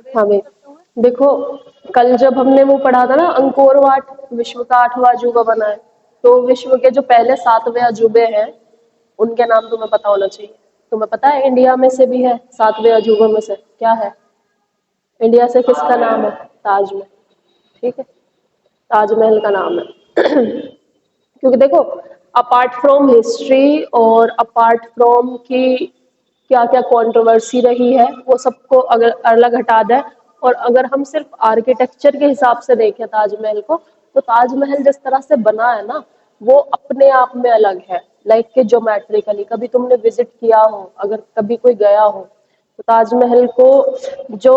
हाँ भाई, देखो कल जब हमने वो पढ़ा था ना, अंकोर वाट विश्व का 8वां अजूबा बना है, तो विश्व के जो पहले 7वें अजूबे हैं उनके नाम तुम्हें पता होना चाहिए। तुम्हें पता है इंडिया में से भी है 7वें अजूबों में से क्या है? इंडिया से किसका नाम है? ताजमहल। ठीक है, ताजमहल का नाम है। क्योंकि देखो, अपार्ट फ्रॉम हिस्ट्री और अपार्ट फ्रॉम की क्या क्या कंट्रोवर्सी रही है वो सबको अगर अलग हटा दें, और अगर हम सिर्फ आर्किटेक्चर के हिसाब से देखें ताजमहल को, तो ताजमहल जिस तरह से बना है ना, वो अपने आप में अलग है। लाइक के ज्योमेट्रिकली, कभी तुमने विजिट किया हो, अगर कभी कोई गया हो तो ताजमहल को, जो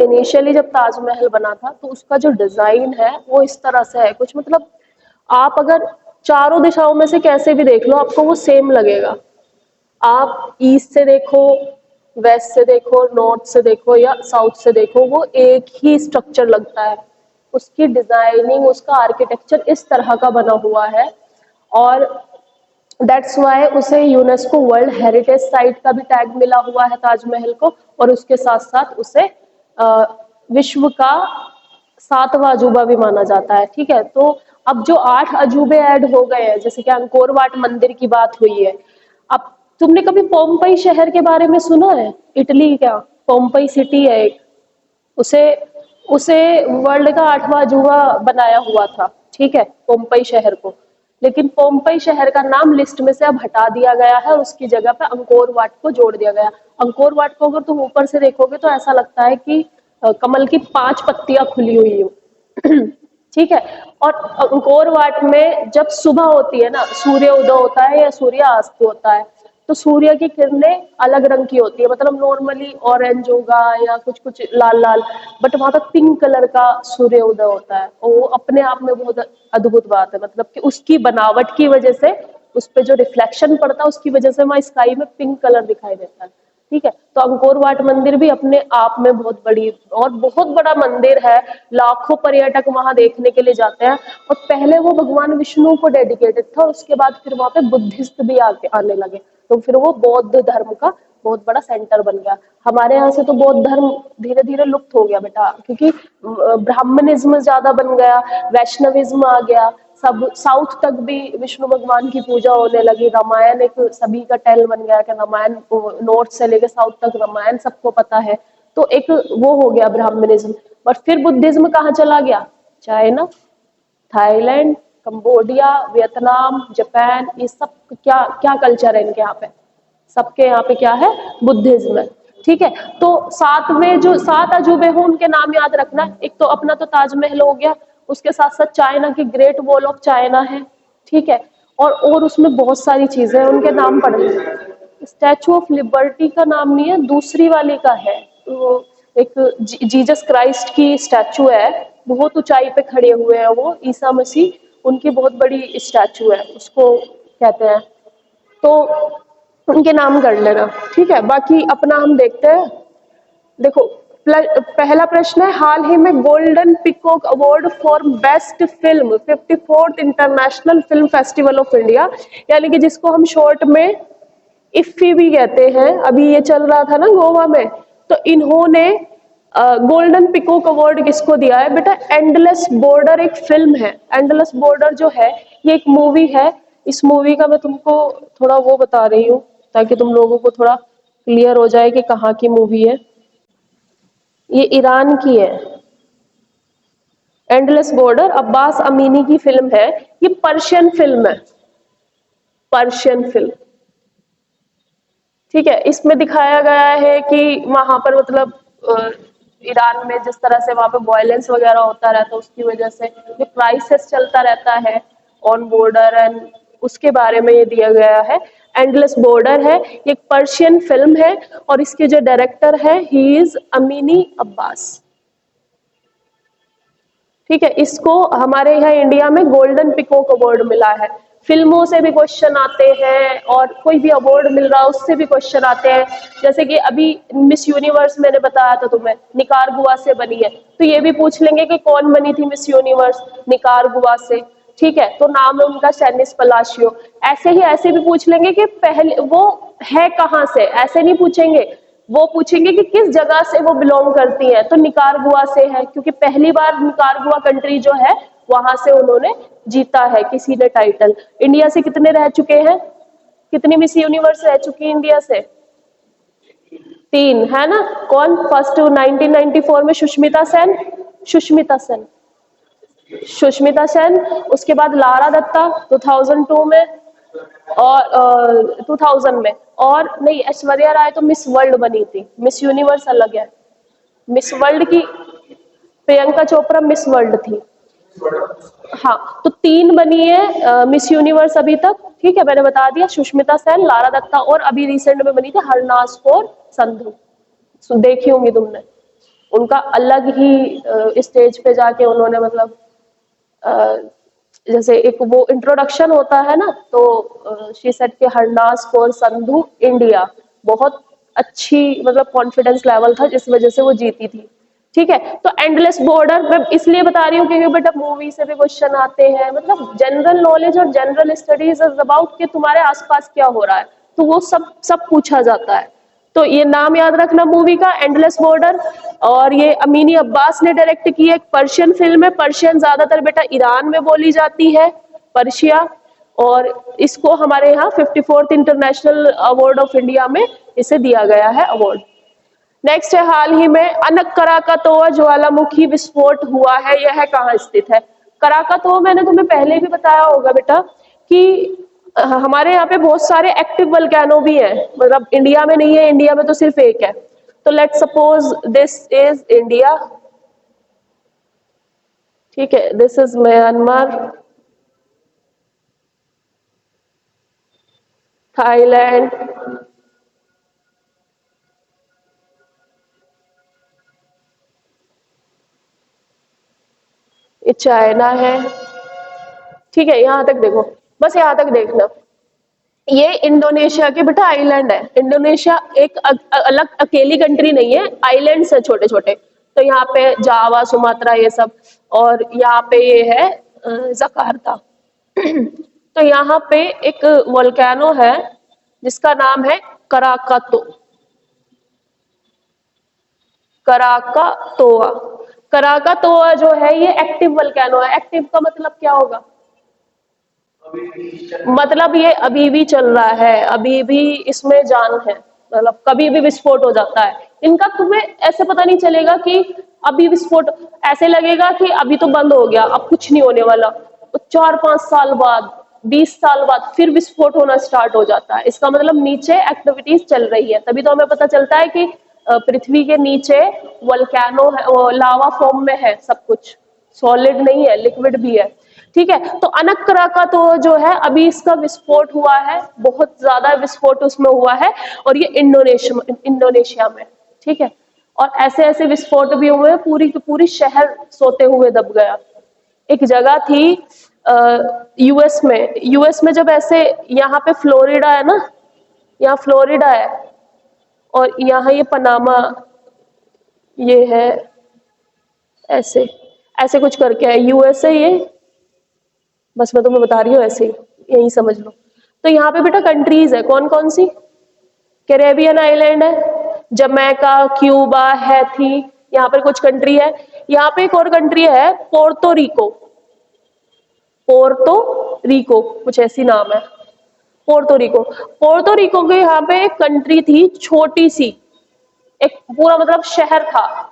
इनिशियली जब ताजमहल बना था तो उसका जो डिजाइन है वो इस तरह से है कुछ, मतलब आप अगर चारों दिशाओं में से कैसे भी देख लो आपको वो सेम लगेगा। आप ईस्ट से देखो, वेस्ट से देखो, नॉर्थ से देखो या साउथ से देखो, वो एक ही स्ट्रक्चर लगता है। उसकी डिजाइनिंग, उसका आर्किटेक्चर इस तरह का बना हुआ है, और दैट्स वाई उसे यूनेस्को वर्ल्ड हेरिटेज साइट का भी टैग मिला हुआ है ताजमहल को, और उसके साथ साथ उसे विश्व का 7वां अजूबा भी माना जाता है। ठीक है, तो अब जो 8 अजूबे ऐड हो गए हैं, जैसे कि अंकोर वाट मंदिर की बात हुई है, अब तुमने कभी पोम्पई शहर के बारे में सुना है? इटली का पोम्पई सिटी है एक, उसे उसे वर्ल्ड का 8वां अजूबा बनाया हुआ था। ठीक है, पोम्पई शहर को, लेकिन पोम्पई शहर का नाम लिस्ट में से अब हटा दिया गया है, उसकी जगह पे अंकोर वाट को जोड़ दिया गया। अंकोर वाट को अगर तुम ऊपर से देखोगे तो ऐसा लगता है कि कमल की 5 पत्तियां खुली हुई हो। ठीक है, और अंकोर वाट में जब सुबह होती है ना, सूर्य उदय होता है या सूर्यास्त होता है, तो सूर्य की किरणें अलग रंग की होती है, मतलब नॉर्मली ऑरेंज होगा या कुछ कुछ लाल लाल, बट वहां पर पिंक कलर का सूर्य उदय होता है, और वो अपने आप में बहुत अद्भुत बात है। मतलब कि उसकी बनावट की वजह से, उस पर जो रिफ्लेक्शन पड़ता है उसकी वजह से वहां स्काई में पिंक कलर दिखाई देता है। ठीक है, तो अंकोर वाट मंदिर भी अपने आप में बहुत बड़ी और बहुत बड़ा मंदिर है, लाखों पर्यटक वहां देखने के लिए जाते हैं। और पहले वो भगवान विष्णु को डेडिकेटेड था, उसके बाद फिर वहां पे बुद्धिस्ट भी आने लगे, तो फिर वो बौद्ध धर्म का बहुत बड़ा सेंटर बन गया। हमारे यहाँ से तो बौद्ध धर्म धीरे धीरे लुप्त हो गया बेटा, क्योंकि ब्राह्मणिज्म ज्यादा बन गया, वैष्णविज्म आ गया, सब साउथ तक भी विष्णु भगवान की पूजा होने लगी। रामायण एक सभी का टेल बन गया कि रामायण नॉर्थ से लेके साउथ तक रामायण सबको पता है, तो एक वो हो गया ब्राह्मणिज्म। और फिर बुद्धिज्म कहाँ चला गया? China, Thailand, Cambodia, Vietnam, Japan, ये सब क्या क्या कल्चर है इनके यहाँ पे? सबके यहाँ पे क्या है? बुद्धिज्म है। ठीक है, तो 7वें जो 7 अजूबे हो उनके नाम याद रखना। एक तो अपना तो ताजमहल हो गया, उसके साथ साथ चाइना की ग्रेट वॉल ऑफ चाइना है। ठीक है, और उसमें बहुत सारी चीजें हैं, उनके नाम पढ़। स्टैचू ऑफ लिबर्टी का नाम नहीं है, दूसरी वाली का है। वो एक जीसस क्राइस्ट की स्टैचू है, बहुत ऊंचाई पे खड़े हुए हैं वो, ईसा मसीह, उनकी बहुत बड़ी स्टैचू है, उसको कहते हैं। तो उनके नाम कर लेना। ठीक है, बाकी अपना हम देखते हैं। देखो, पहला प्रश्न है, हाल ही में golden peacock award for best film 54th international film festival of India, यानी कि जिसको हम शॉर्ट में इफ्फी भी कहते हैं, अभी ये चल रहा था ना गोवा में, तो इन्होंने गोल्डन पिकॉक अवार्ड किसको दिया है बेटा? एंडलेस बॉर्डर एक फिल्म है। एंडलेस बॉर्डर जो है ये एक मूवी है। इस मूवी का मैं तुमको थोड़ा वो बता रही हूँ ताकि तुम लोगों को थोड़ा क्लियर हो जाए कि कहाँ की मूवी है। ये ईरान की है, एंडलेस बॉर्डर अब्बास अमीनी की फिल्म है। ये पर्शियन फिल्म है, पर्शियन फिल्म। ठीक है, इसमें दिखाया गया है कि वहां पर मतलब ईरान में जिस तरह से वहां पे वायलेंस वगैरह होता रहता है, उसकी वजह से जो क्राइसिस चलता रहता है ऑन बॉर्डर, एंड उसके बारे में ये दिया गया है। एंडलेस बॉर्डर है, ये एक पर्शियन फिल्म है, और इसके जो डायरेक्टर है ही इज अमीनी अब्बास। ठीक है, इसको हमारे यहाँ इंडिया में गोल्डन पिकॉक अवार्ड मिला है। फिल्मों से भी क्वेश्चन आते हैं, और कोई भी अवार्ड मिल रहा है उससे भी क्वेश्चन आते हैं। जैसे कि अभी मिस यूनिवर्स मैंने बताया था तुम्हें, निकारागुआ से बनी है, तो ये भी पूछ लेंगे कि कौन बनी थी मिस यूनिवर्स? निकारागुआ से। ठीक है, तो नाम है उनका सैनिस पलाशियो। ऐसे ही ऐसे भी पूछ लेंगे कि पहले वो है कहाँ से, ऐसे नहीं पूछेंगे। वो पूछेंगे कि किस जगह से वो बिलोंग करती है, तो निकारागुआ से है, क्योंकि पहली बार निकारागुआ कंट्री जो है वहां से उन्होंने जीता है किसी ने टाइटल। इंडिया से कितने रह चुके हैं, कितनी मिस यूनिवर्स रह चुकी है इंडिया से? 3 है ना। कौन फर्स्ट? 1994 में सुष्मिता सेन, सुष्मिता सेन, सुष्मिता सेन। उसके बाद लारा दत्ता 2002 में, और 2000 में। और नहीं, ऐश्वर्या राय तो मिस वर्ल्ड बनी थी, मिस यूनिवर्स अलग है। मिस वर्ल्ड की प्रियंका चोपड़ा मिस वर्ल्ड थी। हाँ, तो 3 बनी है मिस यूनिवर्स अभी तक, ठीक है, मैंने बता दिया, सुष्मिता सेन, लारा दत्ता, और अभी रिसेंट में बनी थी हरनाज कौर संधू। देखी होंगी तुमने, उनका अलग ही स्टेज पे जाके उन्होंने मतलब जैसे एक वो इंट्रोडक्शन होता है ना, तो शी सेड के हरनाज कौर संधू इंडिया, बहुत अच्छी मतलब कॉन्फिडेंस लेवल था जिस वजह से वो जीती थी। ठीक है, तो एंडलेस बॉर्डर मैं इसलिए बता रही हूँ क्योंकि बेटा मूवी से भी क्वेश्चन आते हैं, मतलब जनरल नॉलेज और जनरल स्टडीज इज अबाउट कि तुम्हारे आसपास क्या हो रहा है, तो वो सब पूछा जाता है। तो ये नाम याद रखना मूवी का, एंडलेस बॉर्डर। और ये अमीनी अब्बास ने डायरेक्ट की एक पर्शियन फिल्म है। पर्शियन ज्यादातर बेटा ईरान में बोली जाती है, पर्शिया। और इसको हमारे यहाँ 54th international award of India में इसे दिया गया है अवार्ड। नेक्स्ट है, हाल ही में अनक कराकातोआ ज्वालामुखी विस्फोट हुआ है, यह कहाँ स्थित है? कराकातोआ मैंने तुम्हें पहले भी बताया होगा बेटा कि हमारे यहाँ पे बहुत सारे एक्टिव वल्केनो भी हैं, मतलब इंडिया में नहीं है, इंडिया में तो सिर्फ एक है। तो let's suppose this is India, ठीक है, दिस इज म्यांमार, थाईलैंड, ये चाइना है, ठीक है, यहां तक देखो, बस यहां तक देखना। ये इंडोनेशिया के बेटा आइलैंड है। इंडोनेशिया एक अलग अकेली कंट्री नहीं है, आइलैंड्स है छोटे छोटे। तो यहाँ पे जावा, सुमात्रा, ये सब, और यहाँ पे ये है जकार्ता। तो यहाँ पे एक वोल्केनो है जिसका नाम है कराकातो, कराकातोआ। कराकातोआ जो है ये एक्टिव वोल्केनो है। एक्टिव का मतलब क्या होगा? मतलब ये अभी भी चल रहा है, अभी भी इसमें जान है, मतलब कभी भी विस्फोट हो जाता है इनका। तुम्हें ऐसे पता नहीं चलेगा कि अभी विस्फोट, ऐसे लगेगा कि अभी तो बंद हो गया, अब कुछ नहीं होने वाला। तो 4-5 साल बाद, 20 साल बाद फिर विस्फोट होना स्टार्ट हो जाता है। इसका मतलब नीचे एक्टिविटीज चल रही है, तभी तो हमें पता चलता है कि पृथ्वी के नीचे वोल्केनो है, लावा फॉर्म में है सब कुछ, सॉलिड नहीं है, लिक्विड भी है। ठीक है, तो अनक कराकातो जो है अभी इसका विस्फोट हुआ है, बहुत ज्यादा विस्फोट उसमें हुआ है, और ये इंडोनेशिया में। ठीक है, और ऐसे ऐसे विस्फोट भी हुए, पूरी की पूरी शहर सोते हुए दब गया। एक जगह थी यूएस में, यूएस में जब ऐसे, यहाँ पे फ्लोरिडा है ना, यहाँ फ्लोरिडा है, और यहाँ ये पनामा, ये है ऐसे ऐसे कुछ करके है, यूएस है ये, बस मैं तुम्हें बता रही हूँ ऐसे ही, यही समझ लो। तो यहाँ पे बेटा कंट्रीज है, कौन कौन सी? कैरेबियन आइलैंड है, जमैका, क्यूबा, हैथी, यहाँ पर कुछ कंट्री है। यहाँ पे एक और कंट्री है, पोर्तो रिको, पोर्तो रिको कुछ ऐसी नाम है, पोर्तो रिको। पोर्तो रिको के यहाँ पे एक कंट्री थी छोटी सी, एक पूरा मतलब शहर था।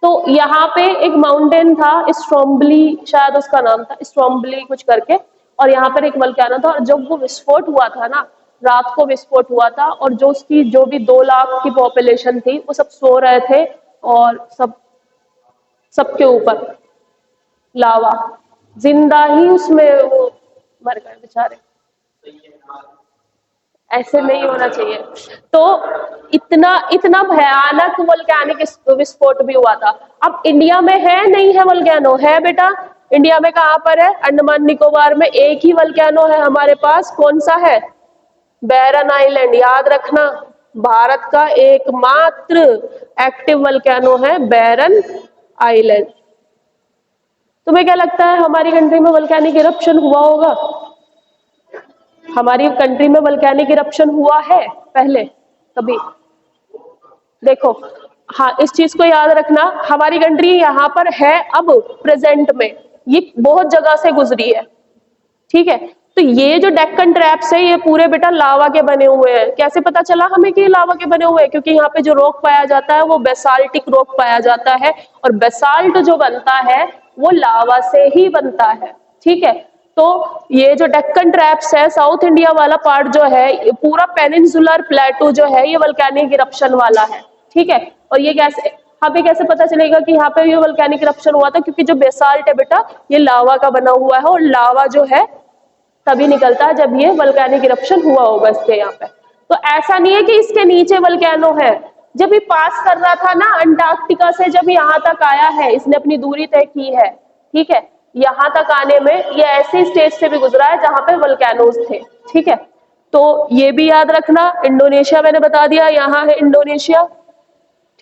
तो यहाँ पे एक माउंटेन था, स्ट्रोम्बली शायद उसका नाम था, स्ट्रोम्बली कुछ करके, और यहाँ पर एक वल्केनो था। और जब वो विस्फोट हुआ था ना, रात को विस्फोट हुआ था, और जो उसकी जो भी 2 लाख की पॉपुलेशन थी वो सब सो रहे थे, और सबके ऊपर लावा, जिंदा ही उसमें वो मर गए बेचारे। ऐसे नहीं होना चाहिए। तो इतना इतना भयानक वोल्केनिक विस्फोट भी हुआ था। अब इंडिया में है नहीं है वोल्केनो? है बेटा, इंडिया में कहां पर है? अंडमान निकोबार में एक ही वोल्केनो है हमारे पास, कौन सा है? बैरन आइलैंड, याद रखना, भारत का एकमात्र एक्टिव वोल्केनो है बैरन आइलैंड। तुम्हें क्या लगता है हमारी कंट्री में वोल्केनिक इरप्शन हुआ होगा? हमारी कंट्री में वोल्केनिक इरप्शन हुआ है पहले कभी? देखो, हाँ, इस चीज को याद रखना, हमारी कंट्री यहाँ पर है अब प्रेजेंट में, ये बहुत जगह से गुजरी है, ठीक है। तो ये जो डेक्कन ट्रैप्स है ये पूरे बेटा लावा के बने हुए हैं। कैसे पता चला हमें कि ये लावा के बने हुए हैं? क्योंकि यहाँ पे जो रॉक पाया जाता है वो बेसाल्टिक रॉक पाया जाता है, और बेसाल्ट जो बनता है वो लावा से ही बनता है, ठीक है। तो ये जो डेक्कन ट्रैप्स है, साउथ इंडिया वाला पार्ट जो है, ये पूरा पेनिनसुलर प्लेटू जो है ये वल्केनिक इरप्शन वाला है, ठीक है। और ये कैसे, हमें कैसे पता चलेगा कि यहाँ पे ये वल्केनिक इरप्शन हुआ था? क्योंकि जो बेसाल्ट है बेटा ये लावा का बना हुआ है, और लावा जो है तभी निकलता है जब ये वल्केनिक इरप्शन हुआ होगा इसके यहाँ पे। तो ऐसा नहीं है कि इसके नीचे वल्केनो है। जब ये पास कर रहा था ना अंटार्कटिका से, जब यहाँ तक आया है, इसने अपनी दूरी तय की है, ठीक है, यहाँ तक आने में ये ऐसे स्टेज से भी गुजरा है जहां पे वल्केनोज थे, ठीक है। तो ये भी याद रखना। इंडोनेशिया मैंने बता दिया, यहाँ है इंडोनेशिया,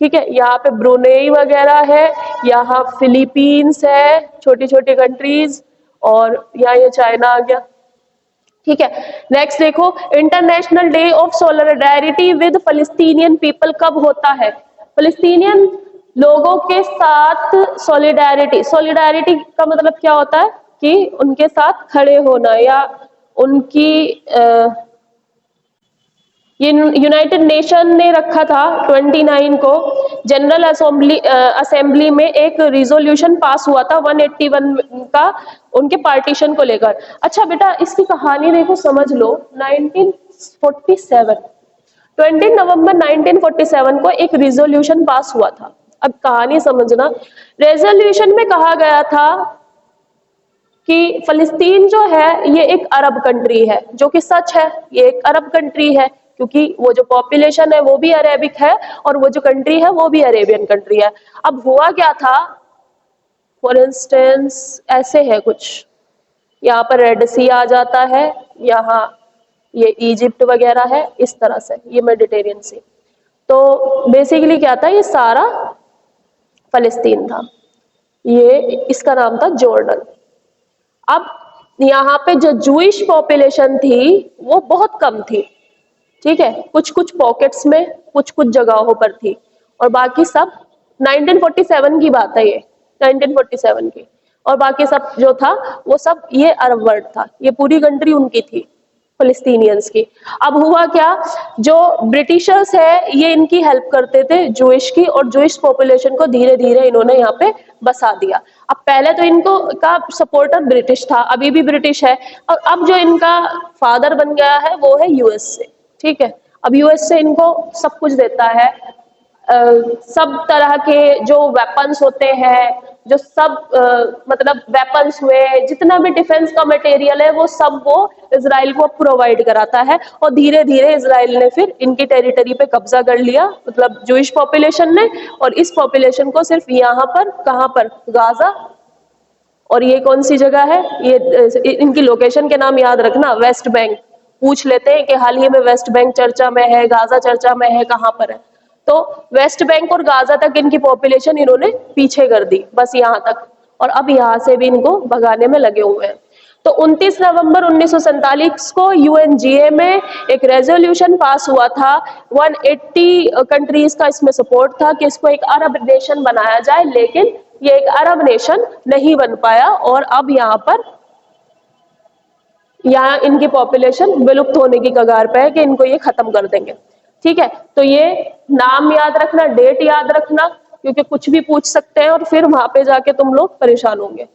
ठीक है। यहाँ पे ब्रुनेई वगैरह है, यहाँ फिलीपींस है, छोटी छोटी कंट्रीज, और यहाँ ये चाइना आ गया, ठीक है। नेक्स्ट देखो, international day of solidarity with Palestinian people कब होता है? फलस्तीनियन लोगों के साथ सॉलिडारिटी, सॉलिडारिटी का मतलब क्या होता है कि उनके साथ खड़े होना, या उनकी ये यूनाइटेड नेशन ने रखा था 29 को, जनरल असेंबली में एक रिजोल्यूशन पास हुआ था 181 का, उनके पार्टीशन को लेकर। अच्छा बेटा इसकी कहानी देखो, समझ लो, 1947 20 नवंबर 1947 को एक रिजोल्यूशन पास हुआ था। अब कहानी समझना, रेजोल्यूशन में कहा गया था कि फलस्तीन जो है ये एक अरब कंट्री है, जो कि सच है, ये एक अरब कंट्री है, क्योंकि वो जो पॉपुलेशन है वो भी अरेबिक है, और वो जो कंट्री है वो भी अरेबियन कंट्री है। अब हुआ क्या था, फॉर इंस्टेंस ऐसे है कुछ, यहाँ पर रेड सी आ जाता है, यहाँ ये इजिप्ट वगैरह है, इस तरह से ये मेडिटेरियन सी। तो बेसिकली क्या था, ये सारा फलस्तीन था, ये इसका नाम था जॉर्डन। अब यहाँ पे जो जूइश पॉपुलेशन थी वो बहुत कम थी, ठीक है, कुछ कुछ पॉकेट्स में, कुछ कुछ जगहों पर थी, और बाकी सब 1947 की बात है ये, 1947 की, और बाकी सब जो था वो सब ये अरब वर्ल्ड था, ये पूरी कंट्री उनकी थी, फिलिस्तीनियंस की। अब हुआ क्या, जो ब्रिटिशर्स है ये इनकी हेल्प करते थे जूइश की, और जूइश पॉपुलेशन को धीरे धीरे इन्होंने यहाँ पे बसा दिया। अब पहले तो इनको का सपोर्टर ब्रिटिश था, अभी भी ब्रिटिश है, और अब जो इनका फादर बन गया है वो है यूएस से, ठीक है। अब यूएस से इनको सब कुछ देता है, सब तरह के जो वेपन्स होते हैं, जो सब मतलब वेपन्स हुए, जितना भी डिफेंस का मटेरियल है वो सब वो इजराइल को प्रोवाइड कराता है, और धीरे धीरे इजराइल ने फिर इनकी टेरिटरी पे कब्जा कर लिया, मतलब जूइश पॉपुलेशन ने, और इस पॉपुलेशन को सिर्फ यहाँ पर, कहाँ पर, गाजा, और ये कौन सी जगह है, ये इनकी लोकेशन के नाम याद रखना, वेस्ट बैंक। पूछ लेते हैं कि हाल ही में वेस्ट बैंक चर्चा में है, गाजा चर्चा में है, कहाँ पर है? तो वेस्ट बैंक और गाजा तक इनकी पॉपुलेशन इन्होंने पीछे कर दी, बस यहाँ तक, और अब यहाँ से भी इनको भगाने में लगे हुए हैं। तो 29 नवंबर 1947 को यूएनजीए में एक रेजोल्यूशन पास हुआ था, 180 कंट्रीज का इसमें सपोर्ट था कि इसको एक अरब नेशन बनाया जाए, लेकिन ये एक अरब नेशन नहीं बन पाया, और अब यहाँ इनकी पॉपुलेशन विलुप्त होने की कगार पे है कि इनको ये खत्म कर देंगे, ठीक है। तो ये नाम याद रखना, डेट याद रखना, क्योंकि कुछ भी पूछ सकते हैं और फिर वहां पे जाके तुम लोग परेशान होंगे।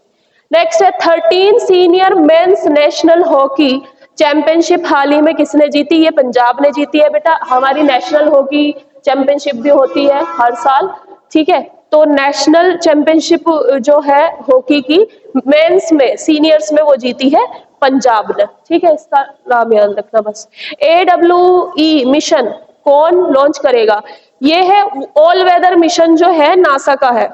नेक्स्ट है 13 senior men's national hockey championship हाल ही में किसने जीती? ये पंजाब ने जीती है बेटा। हमारी नेशनल हॉकी चैंपियनशिप भी होती है हर साल, ठीक है। तो नेशनल चैंपियनशिप जो है हॉकी की मेंस में, सीनियर्स में, वो जीती है पंजाब ने, ठीक है। इसका नाम याद रखना बस। AWE मिशन कौन लॉन्च करेगा? ये है ऑल वेदर मिशन, जो है नासा का है।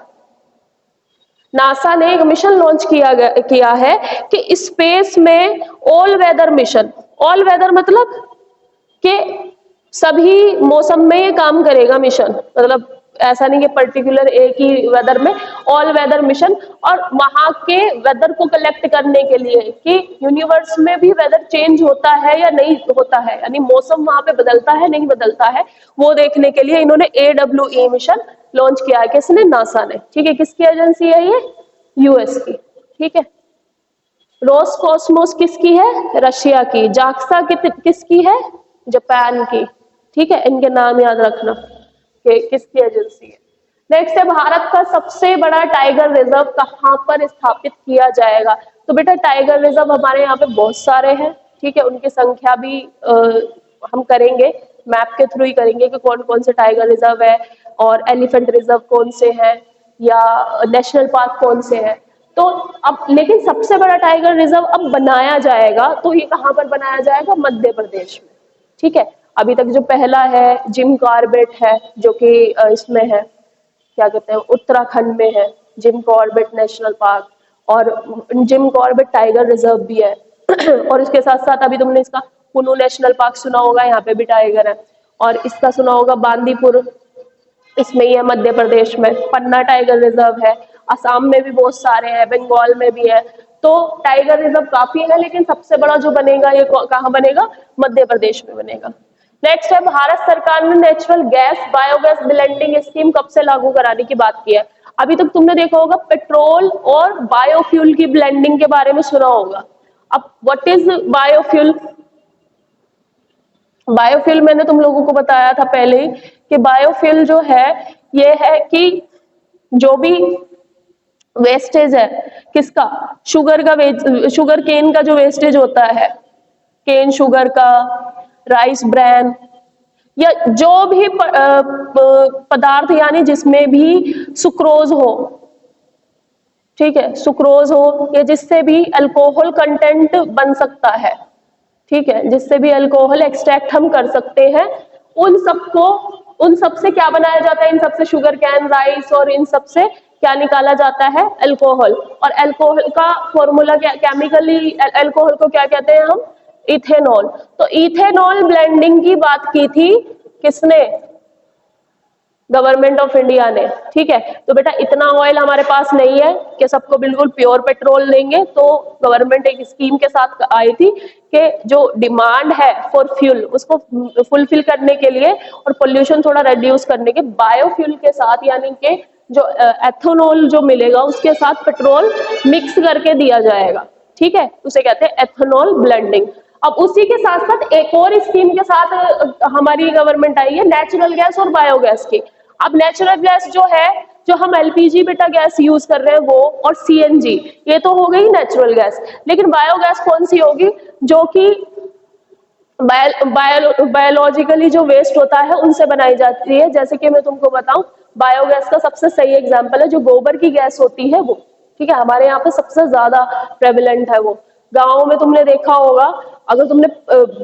नासा ने एक मिशन लॉन्च किया है कि स्पेस में all weather mission, all weather मतलब कि सभी मौसम में ये काम करेगा मिशन, मतलब ऐसा नहीं कि पर्टिकुलर एक ही वेदर में, ऑल वेदर मिशन। और वहां के वेदर को कलेक्ट करने के लिए कि यूनिवर्स में भी वेदर चेंज होता है या नहीं होता है, यानी मौसम वहां पे बदलता है नहीं बदलता है, वो देखने के लिए इन्होंने AWE मिशन लॉन्च किया है। किसने? नासा ने। ठीक है, किसकी एजेंसी है ये? यूएस की। ठीक है, रोसकॉस्मोस किसकी है? रशिया की। जाक्सा किसकी है? जापान की। ठीक है, इनके नाम याद रखना कि किसकी एजेंसी है। नेक्स्ट है, भारत का सबसे बड़ा टाइगर रिजर्व कहाँ पर स्थापित किया जाएगा? तो बेटा टाइगर रिजर्व हमारे यहाँ पे बहुत सारे हैं। ठीक है, उनकी संख्या भी हम करेंगे, मैप के थ्रू ही करेंगे कि कौन कौन से टाइगर रिजर्व है और एलिफेंट रिजर्व कौन से हैं या नेशनल पार्क कौन से हैं। तो अब लेकिन सबसे बड़ा टाइगर रिजर्व अब बनाया जाएगा, तो ये कहाँ पर बनाया जाएगा? मध्य प्रदेश में। ठीक है, अभी तक जो पहला है जिम कॉर्बेट है, जो कि इसमें है, क्या कहते हैं, उत्तराखंड में है, जिम कॉर्बेट नेशनल पार्क, और जिम कॉर्बेट टाइगर रिजर्व भी है। और इसके साथ साथ अभी तुमने इसका कुल्लू नेशनल पार्क सुना होगा, यहाँ पे भी टाइगर है। और इसका सुना होगा बांदीपुर, इसमें ही है मध्य प्रदेश में। पन्ना टाइगर रिजर्व है, असम में भी बहुत सारे हैं, बंगाल में भी है। तो टाइगर रिजर्व काफी है, लेकिन सबसे बड़ा जो बनेगा ये कहाँ बनेगा? मध्य प्रदेश में बनेगा। नेक्स्ट है, भारत सरकार ने natural gas biogas blending scheme कब से लागू कराने की बात की है? अभी तक तुमने देखा होगा पेट्रोल और बायोफ्यूल की ब्लेंडिंग के बारे में सुना होगा। अब व्हाट इज बायोफ्यूल? बायोफ्यूल मैंने तुम लोगों को बताया था पहले ही कि बायोफ्यूल जो है ये है कि जो भी वेस्टेज है, किसका? शुगर का, शुगर केन का जो वेस्टेज होता है, केन शुगर का, राइस ब्रैन, या जो भी पदार्थ यानी जिसमें भी सुक्रोज हो, ठीक है, सुक्रोज हो, या जिससे भी अल्कोहल कंटेंट बन सकता है, ठीक है, जिससे भी अल्कोहल एक्सट्रैक्ट हम कर सकते हैं, उन सबको, उन सब से क्या बनाया जाता है? इन सब से शुगर कैन, राइस और इन सब से क्या निकाला जाता है? अल्कोहल। और अल्कोहल का फॉर्मूला क्या? केमिकली अल्कोहल को क्या कहते हैं हम? इथेनॉल। तो इथेनॉल ब्लेंडिंग की बात की थी किसने? गवर्नमेंट ऑफ इंडिया ने। ठीक है, तो बेटा इतना ऑयल हमारे पास नहीं है कि सबको बिल्कुल प्योर पेट्रोल देंगे, तो गवर्नमेंट एक स्कीम के साथ आई थी कि जो डिमांड है फॉर फ्यूल उसको फुलफिल करने के लिए और पोल्यूशन थोड़ा रिड्यूस करने के, बायोफ्यूल के साथ यानी कि जो एथेनॉल जो मिलेगा उसके साथ पेट्रोल मिक्स करके दिया जाएगा। ठीक है, उसे कहते हैं एथेनॉल ब्लेंडिंग। अब उसी के साथ साथ एक और स्कीम के साथ हमारी गवर्नमेंट आई है, नेचुरल गैस और बायोगैस की। अब नेचुरल गैस जो है, जो हम एलपीजी बेटा गैस यूज कर रहे हैं वो, और सीएनजी, ये तो हो गई नेचुरल गैस। लेकिन बायोगैस कौन सी होगी? जो कि बायोलॉजिकली जो वेस्ट होता है उनसे बनाई जाती है। जैसे कि मैं तुमको बताऊं, बायोगैस का सबसे सही एग्जांपल है जो गोबर की गैस होती है वो। ठीक है, हमारे यहाँ पे सबसे ज्यादा प्रेवलेंट है वो। गाँव में तुमने देखा होगा, अगर तुमने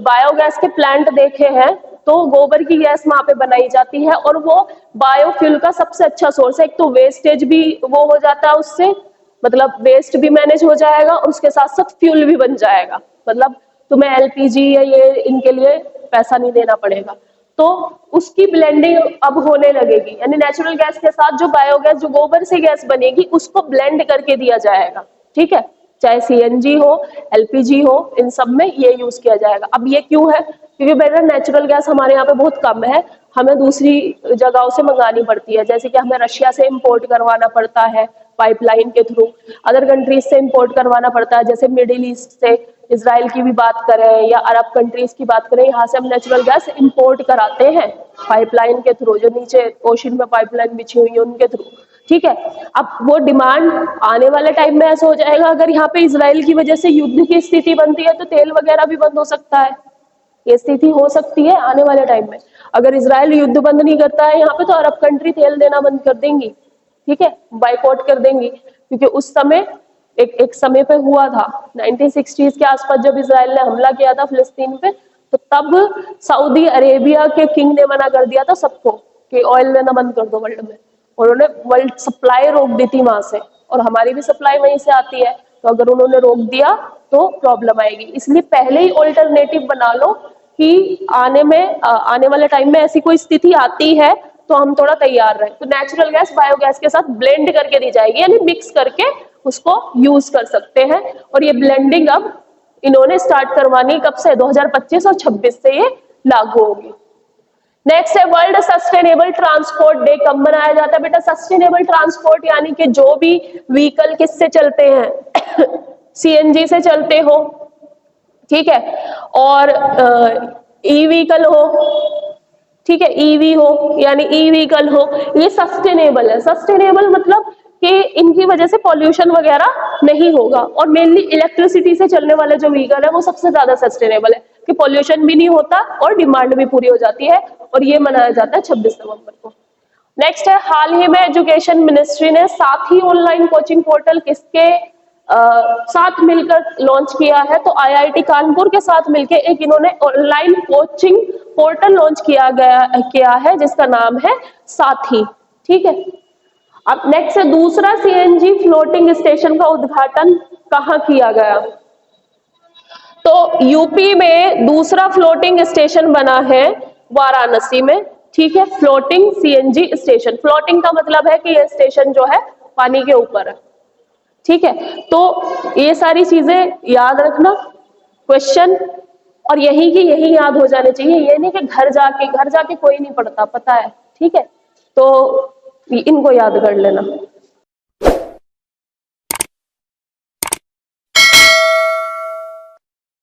बायोगैस के प्लांट देखे हैं तो गोबर की गैस वहां पे बनाई जाती है, और वो बायोफ्यूल का सबसे अच्छा सोर्स है। एक तो वेस्टेज भी वो हो जाता है उससे, मतलब वेस्ट भी मैनेज हो जाएगा और उसके साथ साथ फ्यूल भी बन जाएगा, मतलब तुम्हें एलपीजी या ये इनके लिए पैसा नहीं देना पड़ेगा। तो उसकी ब्लेंडिंग अब होने लगेगी, यानी नेचुरल गैस के साथ जो बायोगैस, जो गोबर से गैस बनेगी, उसको ब्लेंड करके दिया जाएगा। ठीक है, चाहे सीएनजी हो, एलपीजी हो, इन सब में ये यूज किया जाएगा। अब ये क्यों है? क्योंकि बेटा नेचुरल गैस हमारे यहाँ पे बहुत कम है, हमें दूसरी जगहों से मंगानी पड़ती है। जैसे कि हमें रशिया से इंपोर्ट करवाना पड़ता है पाइपलाइन के थ्रू, अदर कंट्रीज से इंपोर्ट करवाना पड़ता है, जैसे मिडिल ईस्ट से, इजराइल की भी बात करें या अरब कंट्रीज की बात करें, यहाँ से हम नेचुरल गैस इंपोर्ट कराते हैं पाइपलाइन के थ्रू, जो नीचे ओशन में पाइपलाइन बिछी हुई है उनके थ्रू। ठीक है, अब वो डिमांड आने वाले टाइम में ऐसा हो जाएगा, अगर यहाँ पे इजराइल की वजह से युद्ध की स्थिति बनती है तो तेल वगैरह भी बंद हो सकता है। ये स्थिति हो सकती है आने वाले टाइम में। अगर इजराइल युद्ध बंद नहीं करता है यहाँ पे तो अरब कंट्री तेल देना बंद कर देंगी। ठीक है, बाइकआउट कर देंगी, क्योंकि उस समय एक समय पे हुआ था 1960s के आसपास, जब इजराइल ने हमला किया था फिलिस्तीन पे, तो तब सऊदी अरेबिया के किंग ने मना कर दिया था सबको कि ऑयल लेना बंद कर दो वर्ल्ड में, उन्होंने वर्ल्ड सप्लाई रोक दी थी वहां से, और हमारी भी सप्लाई वहीं से आती है, तो अगर उन्होंने रोक दिया तो प्रॉब्लम आएगी। इसलिए पहले ही ऑल्टरनेटिव बना लो कि आने वाले टाइम में ऐसी कोई स्थिति आती है तो हम थोड़ा तैयार रहे। तो नेचुरल गैस बायोगैस के साथ ब्लेंड करके दी जाएगी, यानी मिक्स करके उसको यूज कर सकते हैं। और ये ब्लेंडिंग अब इन्होंने स्टार्ट करवानी कब से, 2025 और 26 से ये लागू होगी। नेक्स्ट है वर्ल्ड सस्टेनेबल ट्रांसपोर्ट डे कब मनाया जाता है बेटा? सस्टेनेबल ट्रांसपोर्ट यानी कि जो भी व्हीकल किससे चलते हैं सीएनजी से चलते हो, ठीक है, और ई व्हीकल हो, ठीक है, ईवी हो यानी ई व्हीकल हो, ये सस्टेनेबल है। सस्टेनेबल मतलब कि इनकी वजह से पॉल्यूशन वगैरह नहीं होगा। और मेनली इलेक्ट्रिसिटी से चलने वाले जो व्हीकल है वो सबसे ज्यादा सस्टेनेबल है कि पॉल्यूशन भी नहीं होता और डिमांड भी पूरी हो जाती है। और ये मनाया जाता है 26 नवंबर को। नेक्स्ट है हाल ही में एजुकेशन मिनिस्ट्री ने साथी ऑनलाइन कोचिंग पोर्टल किसके साथ मिलकर लॉन्च किया है? तो आईआईटी कानपुर के साथ मिलकर एक इन्होंने ऑनलाइन कोचिंग पोर्टल लॉन्च किया है जिसका नाम है साथी, ठीक है। अब नेक्स्ट है दूसरा सीएनजी फ्लोटिंग स्टेशन का उद्घाटन कहाँ किया गया? तो यूपी में दूसरा फ्लोटिंग स्टेशन बना है वाराणसी में, ठीक है, फ्लोटिंग सीएनजी स्टेशन। फ्लोटिंग का मतलब है कि यह स्टेशन जो है पानी के ऊपर है, ठीक है। तो ये सारी चीजें याद रखना क्वेश्चन, और यही की यही याद हो जाने चाहिए। ये नहीं कि घर जाके कोई नहीं पढ़ता, पता है, ठीक है, तो इनको याद कर लेना।